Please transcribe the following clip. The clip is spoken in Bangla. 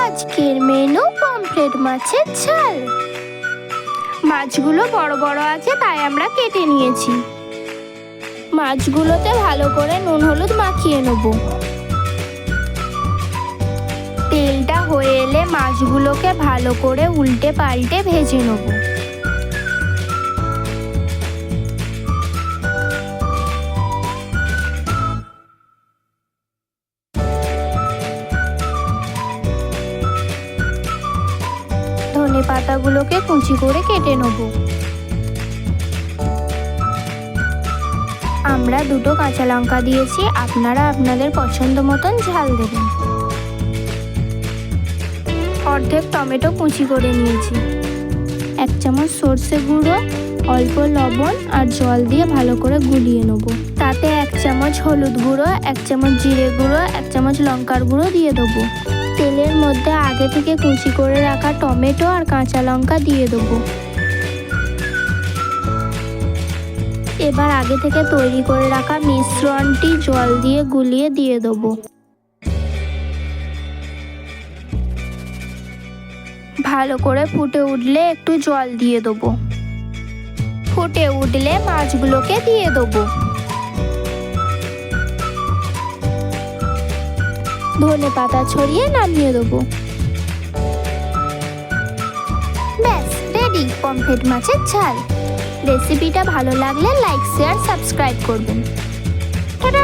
আজকের মেনু পমফ্রেট মাছের ঝাল। মাছগুলো বড় বড় আছে তাই আমরা কেটে নিয়েছি। মাছগুলোতে ভালো করে নুন হলুদ মাখিয়ে নেব। তেলটা হয়ে এলে মাছগুলোকে ভালো করে উল্টে পাল্টে ভেজে নেব। ধনে পাতাগুলোকে কুচি করে কেটে নেব। আমরা দুটো কাঁচা লঙ্কা দিয়েছি, আপনারা আপনাদের পছন্দ মতন ঝাল দেবেন। অর্ধেক টমেটো কুচি করে নিয়েছি। 1 চামচ সর্ষে গুঁড়ো, অল্প লবণ আর জল দিয়ে ভালো করে গুলিয়ে নেব। তাতে 1 চামচ হলুদ গুঁড়ো, 1 চামচ জিরে গুঁড়ো, 1 চামচ লঙ্কার গুঁড়ো দিয়ে দেবো। তেলের মধ্যে আগে থেকে কুচি করে রাখা টমেটো আর কাঁচা লঙ্কা দিয়ে দেবো। এবার আগে থেকে তৈরি করে রাখা মিশ্রণটি জল দিয়ে গুলিয়ে দিয়ে দেবো। ভালো করে ফুটে উঠলে একটু জল দিয়ে দেবো। ফুটে উঠলে মাছগুলোকে দিয়ে দেবো। ধনে পাতা ছড়িয়ে নামিয়ে দেবো। ব্যাস রেডি পমফ্রেট মাছের ঝাল। রেসিপিটা ভালো লাগলে লাইক শেয়ার সাবস্ক্রাইব করবেন। টাটা।